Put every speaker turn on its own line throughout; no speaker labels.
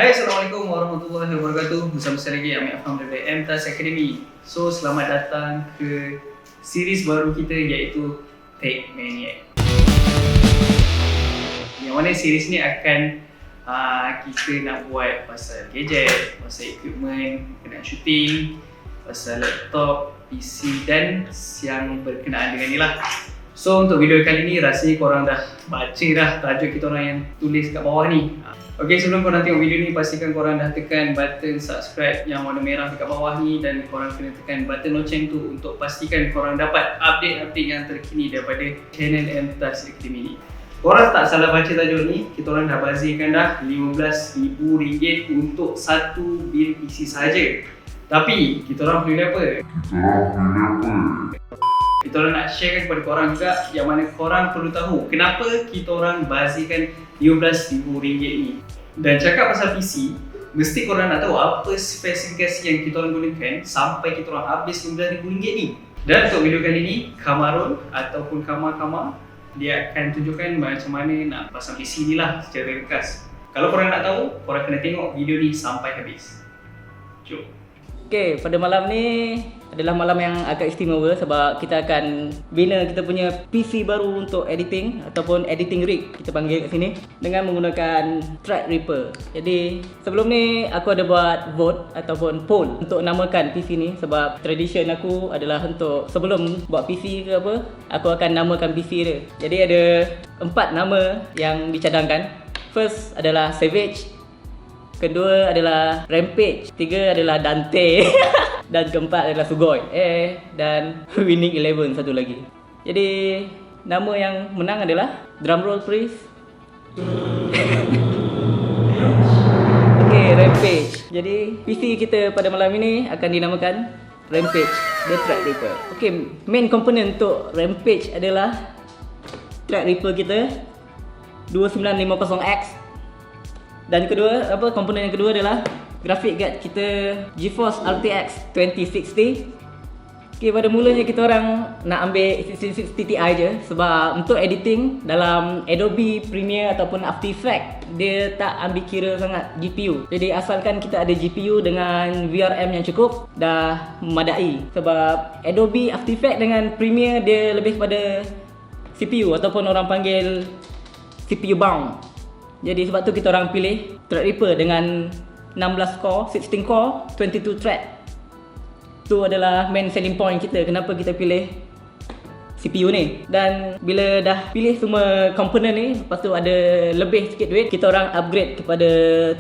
Hai, Assalamualaikum warahmatullahi wabarakatuh. Bersama saya lagi Amir Afham dari MTAS Academy. So, selamat datang ke series baru kita iaitu Tech Maniac. Yang mana series ni akan kita nak buat pasal gadget, pasal equipment, kena shooting, pasal laptop, PC dan yang berkenaan dengan ni lah. So, untuk video kali ni rasanya korang dah baca dah tajuk kita orang yang tulis kat bawah ni. Okay, sebelum korang tengok video ni, pastikan korang dah tekan button subscribe yang warna merah dekat bawah ni dan korang kena tekan button loceng tu untuk pastikan korang dapat update-update yang terkini daripada channel MTAS Academy ni. Korang tak salah baca tajuk ni, kita orang dah bazirkan dah RM15,000 untuk satu bil PC saja. Tapi, kita orang pilih apa? Kita orang nak sharekan kepada korang juga yang mana korang perlu tahu kenapa kita orang bazirkan RM15,000 ni. Dan cakap pasal PC, mesti korang nak tahu apa spesifikasi yang kita orang gunakan sampai kita orang habis RM15,000 ni. Dan untuk video kali ni, Kamarul ataupun Kamar dia akan tunjukkan macam mana nak pasang PC ni lah secara ringkas. Kalau korang nak tahu, korang kena tengok video ni sampai habis. Jom.
Okay, pada malam ni adalah malam yang agak istimewa sebab kita akan bina kita punya PC baru untuk editing ataupun editing rig kita panggil kat sini dengan menggunakan Threadripper. Jadi sebelum ni aku ada buat vote ataupun poll untuk namakan PC ni sebab tradition aku adalah untuk sebelum buat PC ke apa, aku akan namakan PC dia. Jadi ada 4 nama yang dicadangkan. First adalah Savage, kedua adalah Rampage, tiga adalah Dante dan keempat adalah Sugoi. Dan Winning 11 satu lagi. Jadi nama yang menang adalah drumroll please. Okay, Rampage. Jadi PC kita pada malam ini akan dinamakan Rampage The Threadripper. Okay, main component untuk Rampage adalah Threadripper kita 2950X. Dan kedua, komponen yang kedua adalah graphic card kita GeForce RTX 2060. Okay, pada mulanya kita orang nak ambil 1660 Ti je sebab untuk editing dalam Adobe Premiere ataupun After Effects dia tak ambil kira sangat GPU. Jadi asalkan kita ada GPU dengan VRM yang cukup dah memadai. Sebab Adobe After Effects dengan Premiere dia lebih kepada CPU ataupun orang panggil CPU bound. Jadi sebab tu kita orang pilih Threadripper dengan 16 core, 16 core, 22 thread. Tu adalah main selling point kita, kenapa kita pilih CPU ni. Dan bila dah pilih semua komponen ni, lepas tu ada lebih sikit duit, kita orang upgrade kepada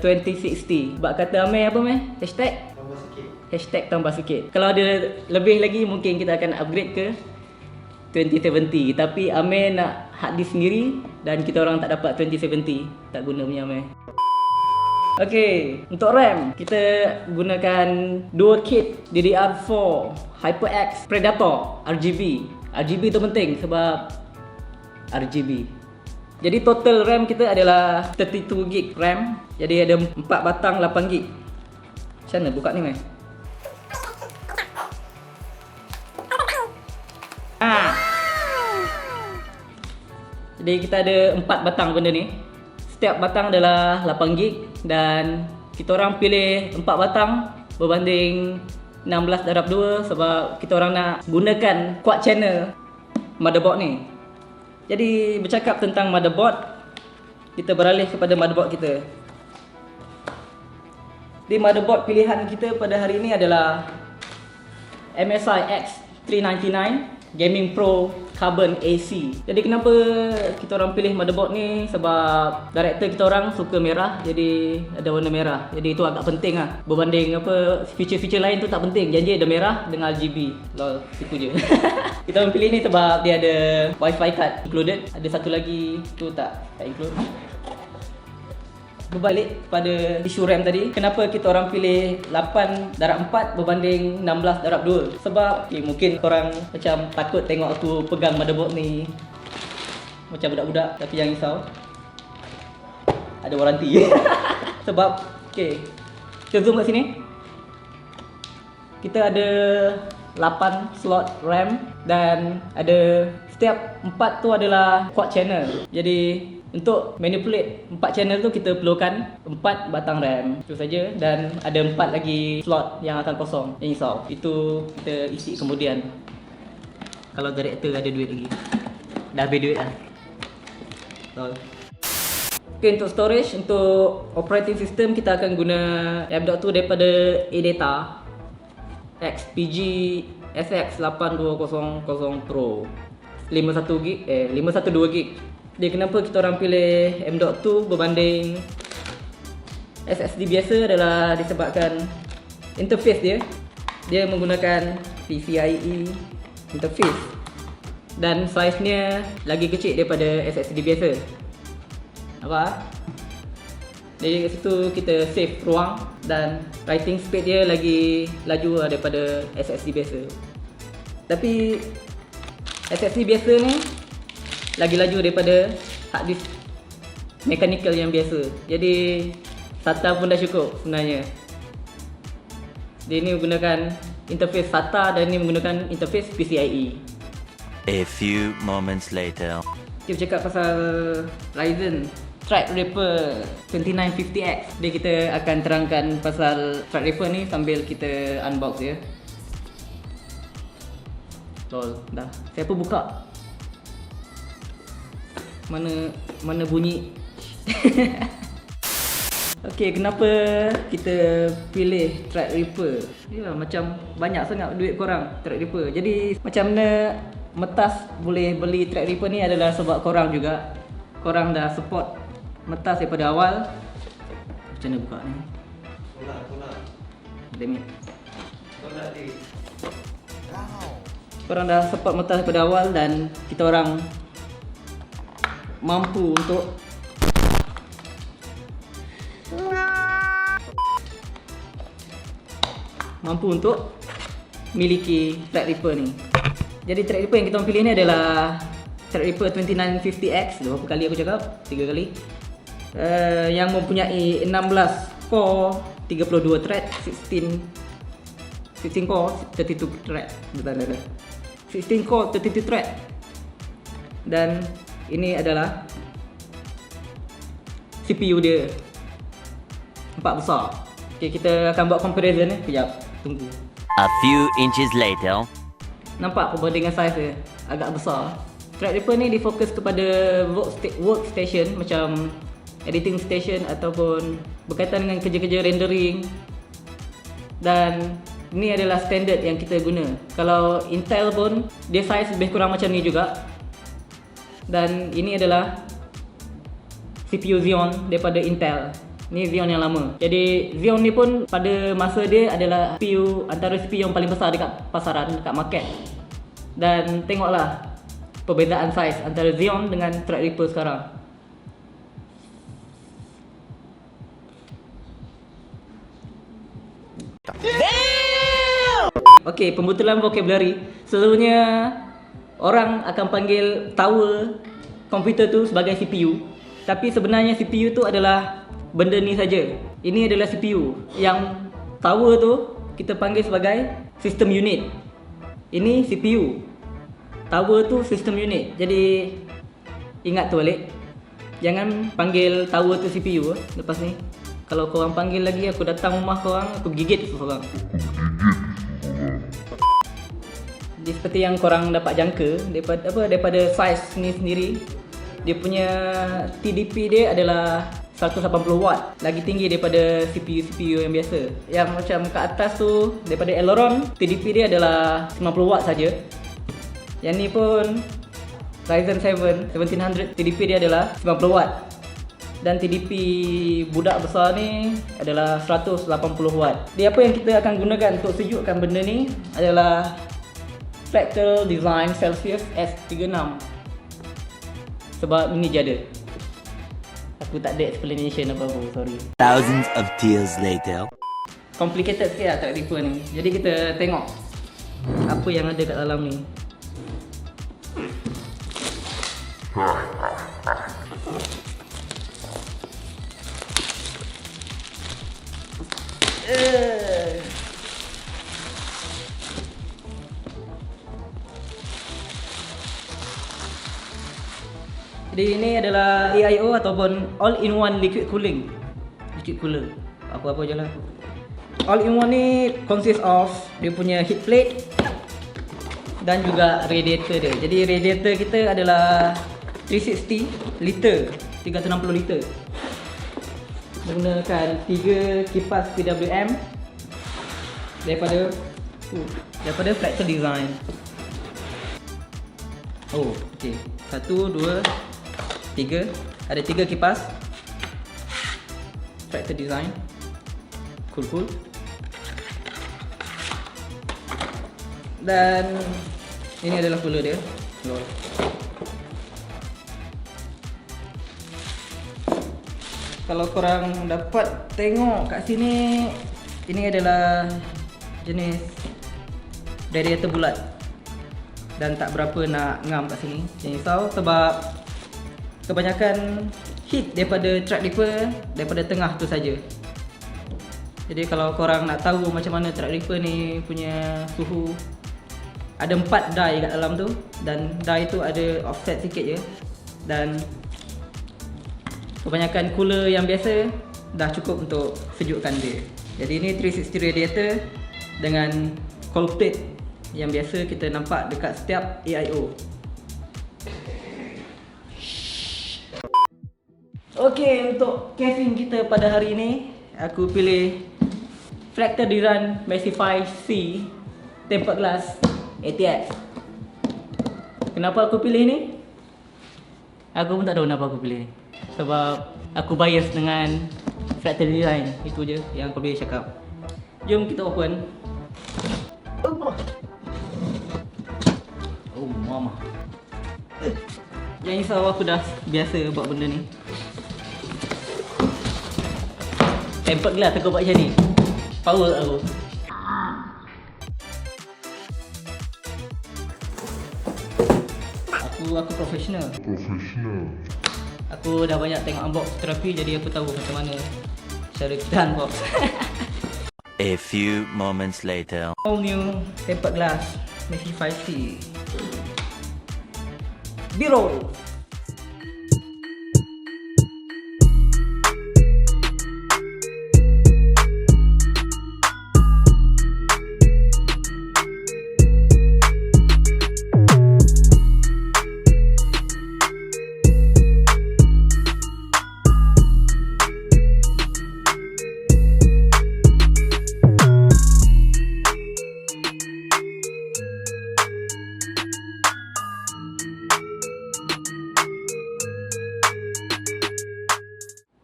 2060. Sebab kata Amir apa Amir? Hashtag?
Tambah sikit.
Hashtag tambah sikit. Kalau ada lebih lagi mungkin kita akan upgrade ke 2070. Tapi Amir nak hard disk sendiri dan kita orang tak dapat 2070. Tak guna punya Amir. Okay, untuk RAM kita gunakan dual kit DDR4 HyperX Predator RGB. RGB tu penting sebab RGB. Jadi total RAM kita adalah 32GB RAM. Jadi ada 4 batang 8GB. Macam mana buka ni Amir? Jadi kita ada 4 batang benda ni. Setiap batang adalah 8GB dan kita orang pilih 4 batang berbanding 16/2 sebab kita orang nak gunakan quad channel motherboard ni. Jadi bercakap tentang motherboard, kita beralih kepada motherboard kita. Di motherboard pilihan kita pada hari ini adalah MSI X399 Gaming Pro Carbon AC. Jadi kenapa kita orang pilih motherboard ni? Sebab director kita orang suka merah, jadi ada warna merah. Jadi itu agak penting lah. Berbanding apa feature-feature lain tu tak penting. Janji ada merah dengan RGB. Lol, tipu je. Kita orang pilih ni sebab dia ada Wi-Fi card included. Ada satu lagi tu tak include. Berbalik pada isu RAM tadi, kenapa kita orang pilih 8/4 berbanding 16/2? Sebab mungkin korang macam takut tengok aku pegang motherboard ni macam budak-budak, tapi jangan risau, ada waranti. Sebab kita zoom kat sini, kita ada 8 slot RAM dan ada setiap 4 tu adalah quad channel. Jadi Untuk manipulate 4 channel tu kita perlukan 4 batang RAM. Itu saja, dan ada 4 lagi slot yang akan kosong, yang risau. Itu kita isi kemudian. Kalau director ada duit lagi. Dah habis duit lah. Betul. Okay, untuk storage, untuk operating system kita akan guna M.2 daripada ADATA XPG SX8200 Pro 512GB. Jadi kenapa kita orang pilih M.2 berbanding SSD biasa adalah disebabkan interface dia menggunakan PCIe interface dan saiznya lagi kecil daripada SSD biasa. Apa? Jadi kat situ kita save ruang dan writing speed dia lagi laju daripada SSD biasa. Tapi SSD biasa ni lagi laju daripada hard disk mechanical yang biasa. Jadi SATA pun dah cukup sebenarnya. Dia ni menggunakan interface SATA dan ni menggunakan interface PCIe.
A few moments later.
Kita cakap pasal Ryzen Threadripper 2950X. Jadi kita akan terangkan pasal Threadripper ni sambil kita unbox dia. Betul, dah. Siapa buka? Mana bunyi? Okey, kenapa kita pilih Threadripper? Ya, macam banyak sangat duit korang Threadripper. Jadi macam mana Metas boleh beli Threadripper ni adalah sebab korang juga. Korang dah support Metas daripada awal. Macam mana buka ni? Tolak. Damn it. Tolak dia. Korang dah support Metas daripada awal dan kita orang mampu untuk miliki Threadripper ni. Jadi Threadripper yang kita orang pilih ni adalah Threadripper 2950X. Berapa kali aku cakap? 3 kali. Yang mempunyai 16 core, 32 thread, 16 core, 32 thread. Bentar. 16 core, 32 thread. Dan ini adalah CPU dia 4 besar. Okay, kita akan buat comparison ni. Kejap, tunggu.
A few inches later.
Nampak perbandingan saiz dia agak besar. Threadripper ni difokus kepada workstation macam editing station ataupun berkaitan dengan kerja-kerja rendering. Dan ni adalah standard yang kita guna. Kalau Intel pun dia saiz lebih kurang macam ni juga. Dan ini adalah CPU Xeon daripada Intel. Ni Xeon yang lama. Jadi Xeon ni pun pada masa dia adalah CPU, antara CPU yang paling besar dekat pasaran, dekat market. Dan tengoklah perbezaan saiz antara Xeon dengan Threadripper sekarang. Okey, pembetulan vocabulary. Selalunya orang akan panggil tower komputer tu sebagai CPU. Tapi sebenarnya CPU tu adalah benda ni saja. Ini adalah CPU. Yang tower tu kita panggil sebagai system unit. Ini CPU. Tower tu system unit. Jadi ingat tu balik. Jangan panggil tower tu CPU lepas ni. Kalau korang panggil lagi, aku datang rumah korang, aku gigit korang. Jadi seperti yang korang dapat jangka daripada size ni sendiri, dia punya TDP dia adalah 180 watt, lagi tinggi daripada CPU yang biasa. Yang macam kat atas tu daripada Aileron, TDP dia adalah 90 watt saja. Yang ni pun Ryzen 7 1700, TDP dia adalah 90 watt. Dan TDP budak besar ni adalah 180 watt. Jadi apa yang kita akan gunakan untuk sejukkan benda ni adalah Fractal Design Celsius S36. Sebab ini je ada. Aku tak ada explanation apa-apa, sorry.
Thousands of tears later.
Complicated sikit lah Threadripper ni. Jadi kita tengok apa yang ada kat dalam ni. Jadi Jadi ini adalah AIO ataupun all-in-one liquid cooling. Liquid cooler. Apa-apa je lah. All-in-one ni consist of dia punya heat plate dan juga radiator dia. Jadi radiator kita adalah 360 liter, 360 liter. Menggunakan 3 kipas PWM daripada Fractal Design. Oh, okey. 1 2 3. Ada 3 kipas Fractal Design. Cool. Dan ini adalah cooler dia. Lol. Kalau korang dapat tengok kat sini, ini adalah jenis radiator bulat dan tak berapa nak ngam kat sini. Jangan risau sebab kebanyakan heat daripada Threadripper daripada tengah tu saja. Jadi kalau korang nak tahu macam mana Threadripper ni punya suhu, ada 4 die kat dalam tu dan die tu ada offset sikit je. Dan kebanyakan cooler yang biasa dah cukup untuk sejukkan dia. Jadi ini 360 radiator dengan cold plate yang biasa kita nampak dekat setiap AIO. Okey, untuk casing kita pada hari ini, aku pilih Fractal Design Maxify C tempered glass ATX. Kenapa aku pilih ni? Aku pun tak tahu kenapa aku pilih. Sebab aku bias dengan Fractal Design. Itu je yang aku boleh cakap. Jom kita open. Oh mama. Jangan risau, aku dah biasa buat benda ni. Tempered glass aku buat macam ni. Power aku. Aku profesional. Aku dah banyak tengok unbox terapi, jadi aku tahu macam mana cara kita unbox.
A few moments later.
All new tempered glass Maxify C. B-roll.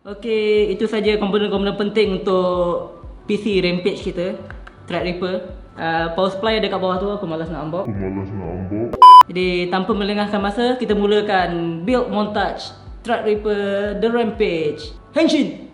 Okey, itu saja komponen-komponen penting untuk PC Rampage kita, Threadripper. Power supply ada kat bawah tu, aku malas nak unbox. Jadi tanpa melengahkan masa, kita mulakan build montage Threadripper The Rampage. Henshin!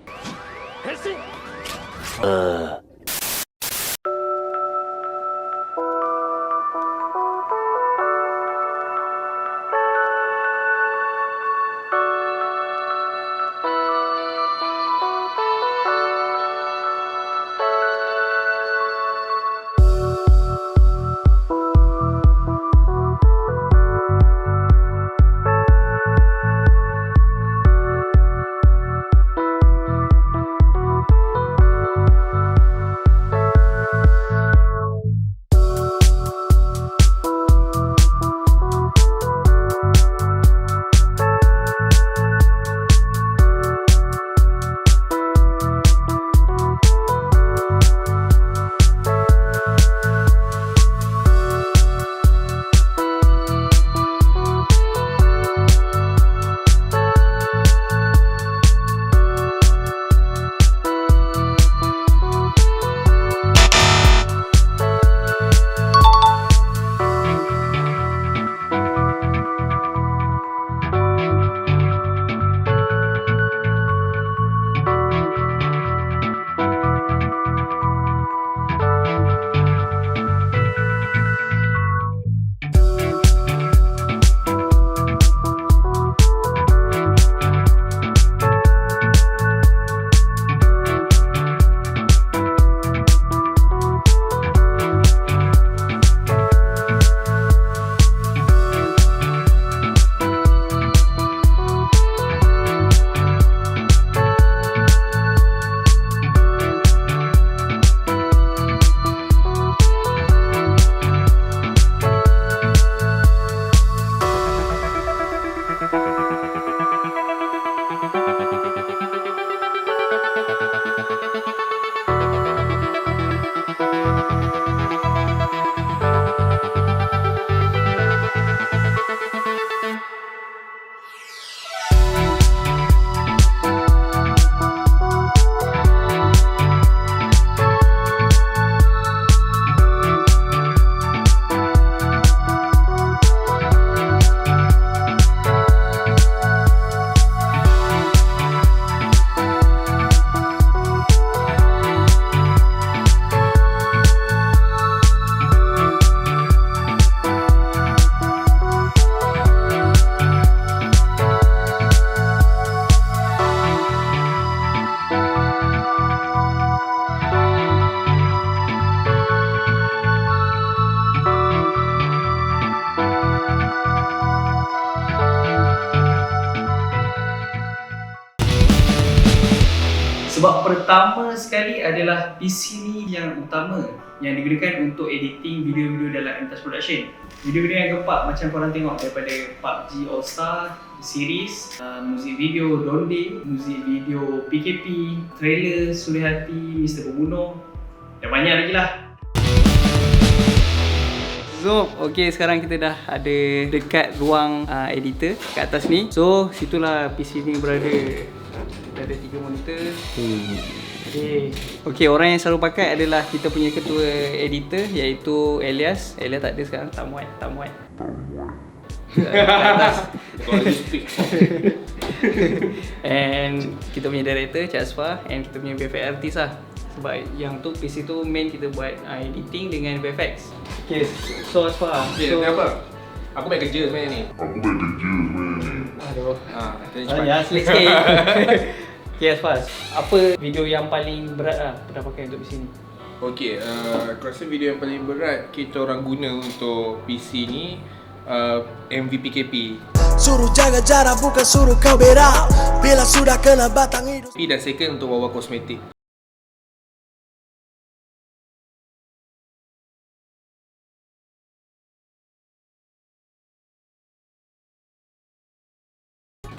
pertama sekali adalah PC ni yang utama yang digunakan untuk editing video-video dalam MTAS Production. Video-video yang keempat macam korang tengok daripada PUBG All Star series, muzik video Donde, muzik video PKP, trailer Sulihati, Mr. Pembunuh dan banyak lagi lah.
So, okay, sekarang kita dah ada dekat ruang editor kat atas ni. So, situlah PC ni berada. Kita ada 3 monitor. Okay, orang yang selalu pakai adalah kita punya ketua editor iaitu Elias. Elias tak ada sekarang, tak muat. And kita punya director Cik Asfar, and kita punya VFX artist lah. Sebab yang tu PC tu main kita buat editing dengan VFX. Okay, so Asfar.
Okay,
so
apa? Aku baik kerja sebenarnya ni.
Aduh.
Ya,
Selit sikit. Okay Asfar, apa video yang paling berat lah pernah pakai untuk PC ni?
Okay, aku rasa video yang paling berat kita orang guna untuk PC ni MV PKP.
Suruh jaga jarak bukan suruh kau berak. Bila sudah kena batang hidup.
Dan second untuk Wawa Kosmetik.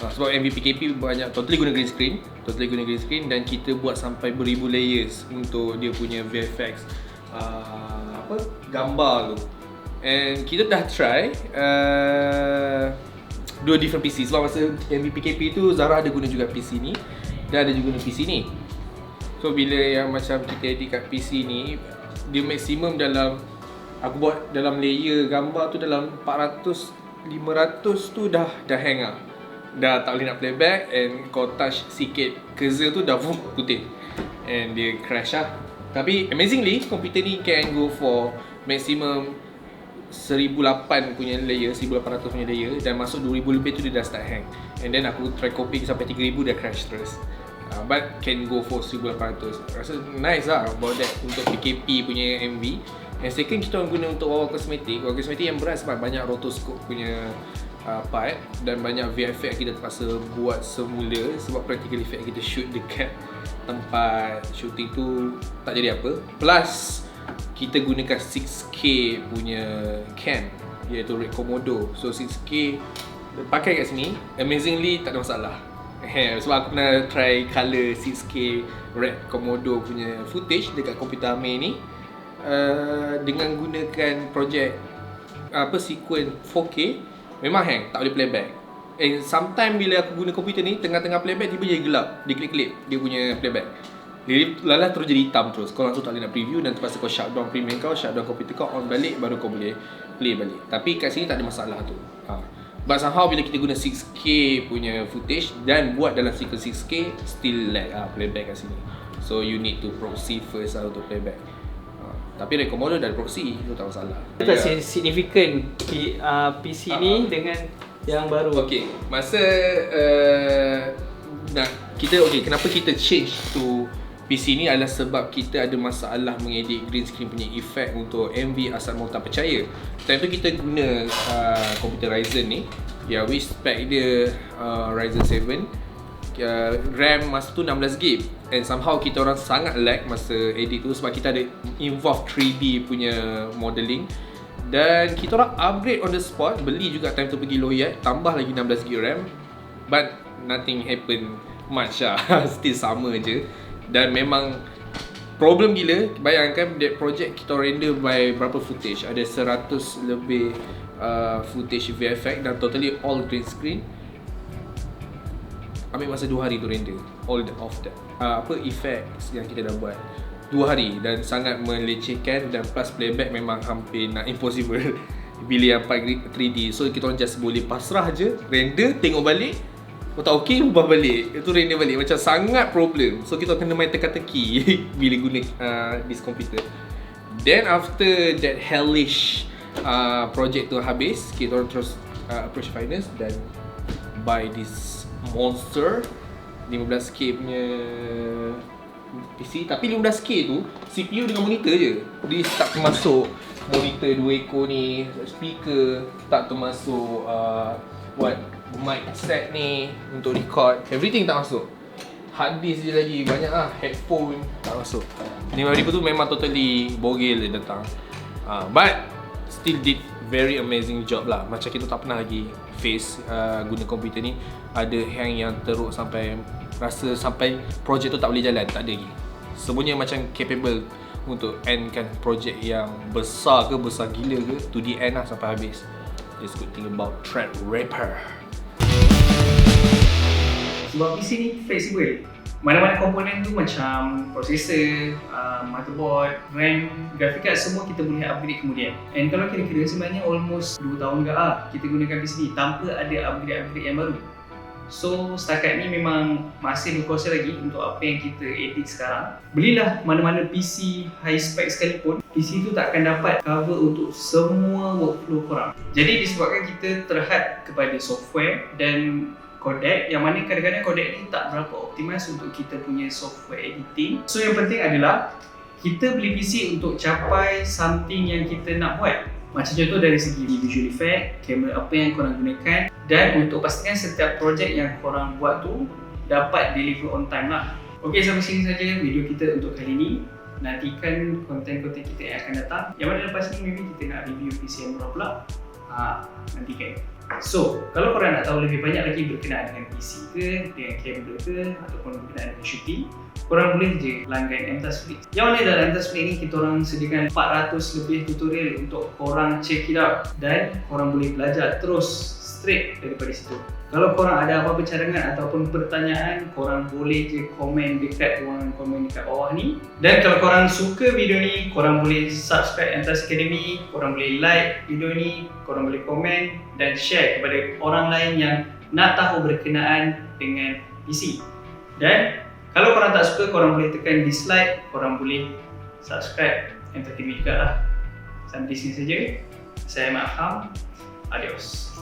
Sebab MV PKP banyak totally guna green screen dan kita buat sampai beribu layers untuk dia punya VFX gambar tu. And kita dah try dua different PC. Sebab masa MV PKP tu Zara ada guna juga PC ni dan ada juga guna PC ni. So bila yang macam kita edit kat PC ni, dia maksimum dalam, aku buat dalam layer gambar tu dalam 400 500 tu dah hang lah. Dah tak boleh nak playback, and kau touch sikit cursor tu dah putih and dia crash lah. Tapi amazingly komputer ni can go for maximum 1008 punya layer, 1800 punya layer, dan masuk 2000 lebih tu dia dah start hang. And then aku try copy sampai 3000 dah crash terus. But can go for 1800. Rasa nice lah about that untuk PKP punya MV. And second kita orang guna untuk Wawa Kosmetik. Wawa Kosmetik yang berat sebab banyak rotoscope punya part dan banyak VFX kita terpaksa buat semula sebab practical effect kita shoot dekat tempat shooting tu tak jadi apa. Plus kita gunakan 6K punya cam iaitu Red Komodo. So 6K pakai kat sini amazingly tak ada masalah. Sebab aku pernah try color 6K Red Komodo punya footage dekat komputer Amir ni dengan gunakan projek sequence 4K memang hang, tak boleh playback. And sometimes bila aku guna komputer ni, tengah-tengah playback tiba jadi gelap. Dia klip-klip dia punya playback. Dia lalah terus jadi hitam terus. Kau langsung tak boleh nak preview dan terpaksa kau shutdown Premiere kau, shutdown komputer kau, on balik baru kau boleh play balik. Tapi kat sini tak ada masalah tu. But somehow bila kita guna 6K punya footage dan buat dalam sequence 6K, still lag playback kat sini. So you need to proxy first untuk playback. Tapi Red Komodo dah ada proxy, itu tak masalah.
Tak signifikan PC ni dengan yang baru.
Okay, masa kenapa kita change to PC ni adalah sebab kita ada masalah mengedit green screen punya effect untuk MV asal mau tak percaya. Time tu kita guna komputer Ryzen ni, which spec dia Ryzen 7. RAM masa tu 16GB, and somehow kita orang sangat lag masa edit tu sebab kita ada involve 3D punya modeling, dan kita orang upgrade on the spot, beli juga time tu pergi Loyat, tambah lagi 16GB RAM, but nothing happen much lah. Still sama je, dan memang problem gila. Bayangkan that project kita render by berapa footage, ada 100 lebih footage VFX dan totally all green screen. Ambil masa 2 hari tu render all of that effects yang kita dah buat 2 hari, dan sangat melecehkan, dan plus playback memang hampir nak impossible bila yang part 3D. So kita orang just boleh pasrah je, render, tengok balik, kalau tak okey ubah balik, itu render balik. Macam sangat problem. So kita kena main teka-teki bila guna this computer. Then after that hellish project tu habis, kita orang terus approach finance dan buy this monster 15K punya PC. Tapi 15K tu CPU dengan monitor je. Dia tak termasuk monitor 2 ekor ni, speaker, tak termasuk mic set ni untuk record, everything tak masuk. hard disk je lagi, banyak lah, headphone tak masuk. 5,000 tu memang totally bogel dia datang. But still did very amazing job lah. Macam kita tak pernah lagi face guna komputer ni ada hang yang teruk sampai rasa sampai projek tu tak boleh jalan, tak ada lagi. Semuanya macam capable untuk endkan projek yang besar ke, besar gila ke, to the end lah sampai habis. That's good thing about Threadripper.
Sebab PC ni flexible. Mana-mana komponen tu macam processor, motherboard, RAM, graphic card, semua kita boleh upgrade kemudian. And kalau kira-kira sebenarnya almost 2 tahun ke kita gunakan PC ni tanpa ada upgrade-upgrade yang baru. So setakat ni memang masih berkuasa lagi untuk apa yang kita edit sekarang. Belilah mana-mana PC high spec sekalipun, PC tu tak akan dapat cover untuk semua workflow korang. Jadi disebabkan kita terhad kepada software dan codec, yang mana kadang-kadang codec ni tak berapa optimize untuk kita punya software editing. So yang penting adalah kita beli PC untuk capai something yang kita nak buat. Macam contoh dari segi visual effect, kamera apa yang korang gunakan, dan untuk pastikan setiap projek yang korang buat tu dapat deliver on time lah. Ok, sampai sini saja video kita untuk kali ni. Nantikan konten-konten kita yang akan datang. Yang mana lepas ni maybe kita nak review PC yang murah pula. Nantikan. So, kalau korang nak tahu lebih banyak lagi berkenaan dengan PC ke, dengan kamera ke, ataupun berkenaan dengan shooting, korang boleh je langgan Entasflix. Yang mana dalam Entasflix ni kita orang sediakan 400 lebih tutorial untuk korang check it out dan korang boleh belajar terus straight daripada situ. Kalau korang ada apa-apa cadangan ataupun pertanyaan, korang boleh je komen dekat ruangan komen dekat bawah ni. Dan kalau korang suka video ni, korang boleh subscribe Entas Academy, korang boleh like video ni, korang boleh komen dan share kepada orang lain yang nak tahu berkenaan dengan PC. Dan kalau korang tak suka, korang boleh tekan dislike, korang boleh subscribe Entas Academy juga lah. Sampai di sini saja. Saya Mak Ham. Adios.